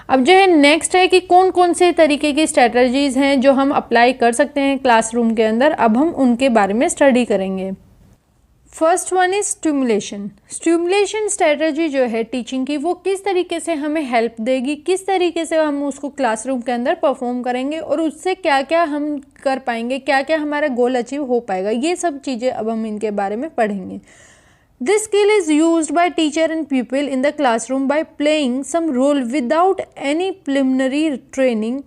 अब जो है नेक्स्ट है कि कौन कौन से तरीके की स्ट्रेटजीज हैं जो हम अप्लाई कर सकते हैं क्लासरूम के अंदर। अब हम उनके बारे में स्टडी करेंगे। First one is stimulation. Stimulation strategy जो है टीचिंग की, वो किस तरीके से हमें हेल्प देगी, किस तरीके से हम उसको क्लासरूम के अंदर परफॉर्म करेंगे और उससे क्या क्या हम कर पाएंगे, क्या क्या हमारा गोल अचीव हो पाएगा, ये सब चीज़ें अब हम इनके बारे में पढ़ेंगे। This skill is used by teacher and pupil in the classroom by playing some role without any preliminary training।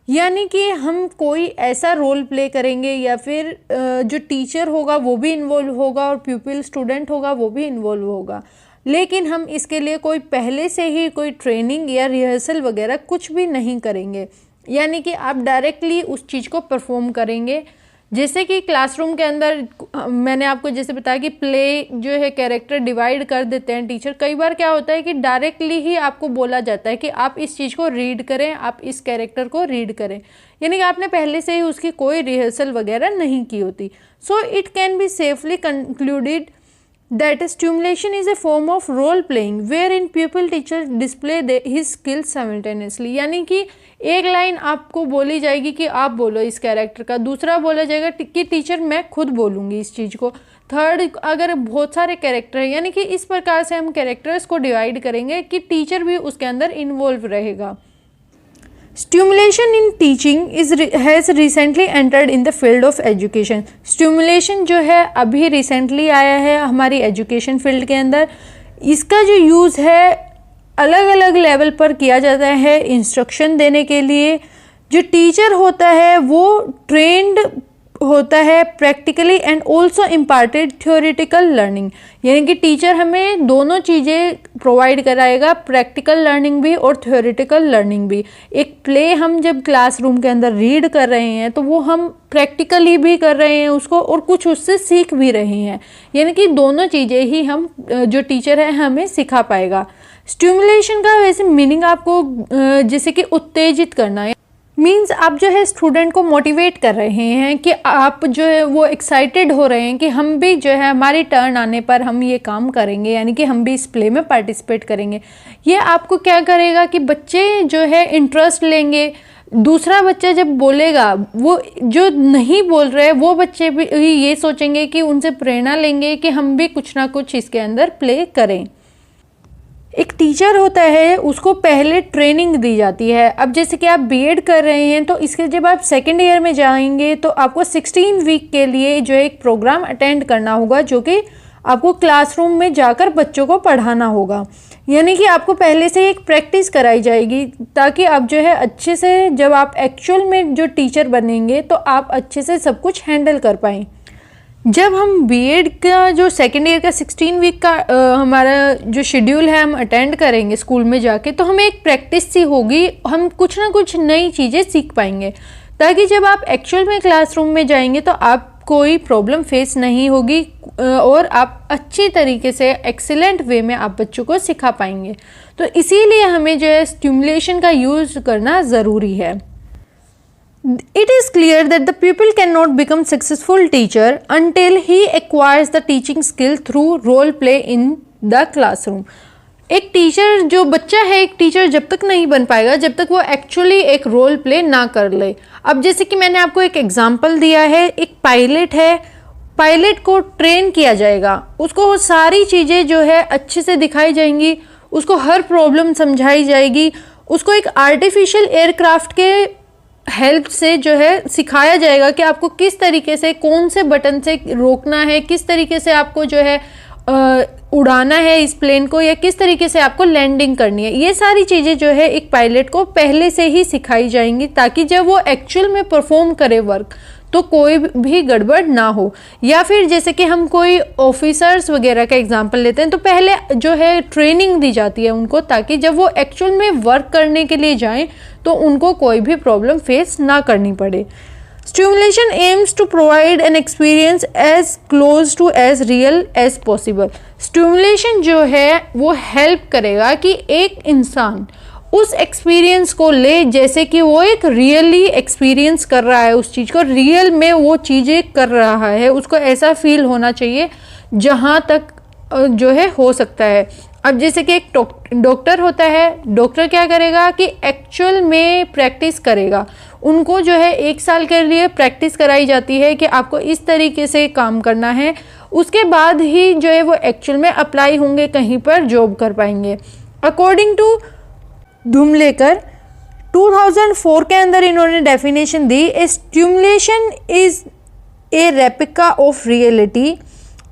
यानी कि हम कोई ऐसा रोल प्ले करेंगे या फिर जो टीचर होगा वो भी इन्वॉल्व होगा और प्यूपिल स्टूडेंट होगा वो भी इन्वॉल्व होगा, लेकिन हम इसके लिए कोई पहले से ही कोई ट्रेनिंग या रिहर्सल वगैरह कुछ भी नहीं करेंगे। यानी कि आप डायरेक्टली उस चीज़ को परफॉर्म करेंगे। जैसे कि क्लासरूम के अंदर मैंने आपको जैसे बताया कि प्ले जो है कैरेक्टर डिवाइड कर देते हैं टीचर। कई बार क्या होता है कि डायरेक्टली ही आपको बोला जाता है कि आप इस चीज़ को रीड करें, आप इस कैरेक्टर को रीड करें, यानी कि आपने पहले से ही उसकी कोई रिहर्सल वगैरह नहीं की होती। So it can be safely concluded that stimulation is a form of role playing wherein pupil teacher display his skills simultaneously। यानी कि एक लाइन आपको बोली जाएगी कि आप बोलो इस कैरेक्टर का, दूसरा बोला जाएगा कि टीचर मैं खुद बोलूँगी इस चीज़ को, थर्ड अगर बहुत सारे कैरेक्टर है, यानी कि इस प्रकार से हम कैरेक्टर्स को डिवाइड करेंगे कि टीचर भी उसके अंदर इन्वॉल्व रहेगा। Stimulation in teaching has recently entered in the field of education। Stimulation जो है अभी रिसेंटली आया है हमारी एजुकेशन फील्ड के अंदर। इसका जो यूज़ है अलग अलग लेवल पर किया जाता है इंस्ट्रक्शन देने के लिए। जो टीचर होता है वो ट्रेंड होता है practically and also imparted theoretical learning. यानी कि टीचर हमें दोनों चीज़ें प्रोवाइड कराएगा, प्रैक्टिकल लर्निंग भी और थ्योरेटिकल लर्निंग भी। एक प्ले हम जब क्लासरूम के अंदर रीड कर रहे हैं तो वो हम प्रैक्टिकली भी कर रहे हैं उसको और कुछ उससे सीख भी रहे हैं, यानी कि दोनों चीज़ें ही हम जो टीचर है हमें सिखा पाएगा। स्टिमुलेशन का वैसे मीनिंग आपको जैसे कि उत्तेजित करना है, मीन्स आप जो है स्टूडेंट को मोटिवेट कर रहे हैं कि आप जो है वो एक्साइटेड हो रहे हैं कि हम भी जो है हमारी टर्न आने पर हम ये काम करेंगे, यानी कि हम भी इस प्ले में पार्टिसिपेट करेंगे। ये आपको क्या करेगा कि बच्चे जो है इंटरेस्ट लेंगे। दूसरा बच्चा जब बोलेगा, वो जो नहीं बोल रहे वो बच्चे भी ये सोचेंगे कि उनसे प्रेरणा लेंगे कि हम भी कुछ ना कुछ इसके अंदर प्ले करें। एक टीचर होता है उसको पहले ट्रेनिंग दी जाती है। अब जैसे कि आप बीएड कर रहे हैं तो इसके जब आप सेकेंड ईयर में जाएंगे तो आपको 16 वीक के लिए जो एक प्रोग्राम अटेंड करना होगा, जो कि आपको क्लासरूम में जाकर बच्चों को पढ़ाना होगा। यानी कि आपको पहले से एक प्रैक्टिस कराई जाएगी ताकि आप जो है अच्छे से जब आप एक्चुअल में जो टीचर बनेंगे तो आप अच्छे से सब कुछ हैंडल कर पाएँ। जब हम बीएड का जो सेकेंड ईयर का 16 वीक का हमारा जो शेड्यूल है हम अटेंड करेंगे स्कूल में जाके, तो हमें एक प्रैक्टिस सी होगी, हम कुछ ना कुछ नई चीज़ें सीख पाएंगे ताकि जब आप एक्चुअल में क्लासरूम में जाएंगे तो आप कोई प्रॉब्लम फेस नहीं होगी और आप अच्छी तरीके से एक्सीलेंट वे में आप बच्चों को सिखा पाएंगे। तो इसीलिए हमें जो है स्टिमुलेशन का यूज़ करना ज़रूरी है। It is clear that the pupil cannot become successful teacher until he acquires the teaching skill through role play in the classroom। एक टीचर जो बच्चा है, एक टीचर जब तक नहीं बन पाएगा जब तक वो एक्चुअली एक रोल प्ले ना कर ले। अब जैसे कि मैंने आपको एक एग्जांपल दिया है, एक पायलट है, पायलट को ट्रेन किया जाएगा, उसको सारी चीज़ें जो है अच्छे से दिखाई जाएंगी, उसको हर प्रॉब्लम समझाई जाएगी, उसको एक आर्टिफिशियल एयरक्राफ्ट के हेल्प से जो है सिखाया जाएगा कि आपको किस तरीके से कौन से बटन से रोकना है, किस तरीके से आपको जो है उड़ाना है इस प्लेन को, या किस तरीके से आपको लैंडिंग करनी है। ये सारी चीज़ें जो है एक पायलट को पहले से ही सिखाई जाएंगी ताकि जब वो एक्चुअल में परफॉर्म करे वर्क तो कोई भी गड़बड़ ना हो। या फिर जैसे कि हम कोई ऑफिसर्स वगैरह का एग्जांपल लेते हैं तो पहले जो है ट्रेनिंग दी जाती है उनको ताकि जब वो एक्चुअल में वर्क करने के लिए जाएं तो उनको कोई भी प्रॉब्लम फेस ना करनी पड़े। Stimulation aims to provide an experience as close to as real as possible। Stimulation जो है वो हेल्प करेगा कि एक इंसान उस एक्सपीरियंस को ले जैसे कि वो एक रियली एक्सपीरियंस कर रहा है, उस चीज़ को रियल में वो चीज़ें कर रहा है, उसको ऐसा फील होना चाहिए जहाँ तक जो है हो सकता है। अब जैसे कि एक डॉक्टर होता है, डॉक्टर क्या करेगा कि एक्चुअल में प्रैक्टिस करेगा। उनको जो है 1 साल के लिए प्रैक्टिस कराई जाती है कि आपको इस तरीके से काम करना है, उसके बाद ही जो है वो एक्चुअल में अप्लाई होंगे, कहीं पर जॉब कर पाएंगे। अकॉर्डिंग टू धुमलेकर 2004 के अंदर इन्होंने definition the, A stimulation is a replica of reality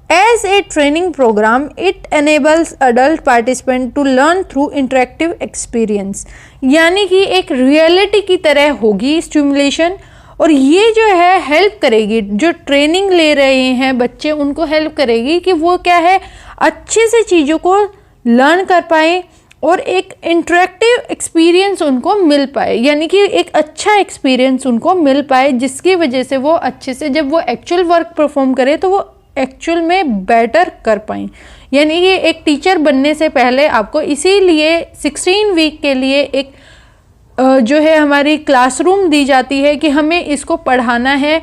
As a training program, it enables adult participant to learn through interactive experience। यानी कि एक रियलिटी की तरह होगी स्टिमुलेशन, और ये जो है हेल्प करेगी, जो ट्रेनिंग ले रहे हैं बच्चे उनको हेल्प करेगी कि वो क्या है अच्छे से चीज़ों को लर्न कर पाए और एक इंटरेक्टिव एक्सपीरियंस उनको मिल पाए, यानी कि एक अच्छा एक्सपीरियंस उनको मिल पाए, जिसकी वजह से वो अच्छे से जब वो एक्चुअल वर्क परफॉर्म करे तो वो एक्चुअल में बेटर कर पाएँ। यानी कि एक टीचर बनने से पहले आपको इसीलिए 16 वीक के लिए एक जो है हमारी क्लासरूम दी जाती है कि हमें इसको पढ़ाना है,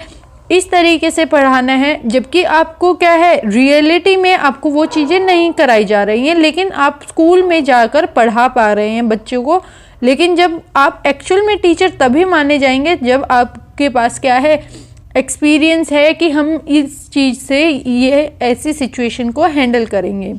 इस तरीके से पढ़ाना है, जबकि आपको क्या है रियलिटी में आपको वो चीज़ें नहीं कराई जा रही हैं, लेकिन आप स्कूल में जाकर पढ़ा पा रहे हैं बच्चों को। लेकिन जब आप एक्चुअल में टीचर तभी माने जाएंगे जब आपके पास क्या है एक्सपीरियंस है कि हम इस चीज़ से ये ऐसी सिचुएशन को हैंडल करेंगे।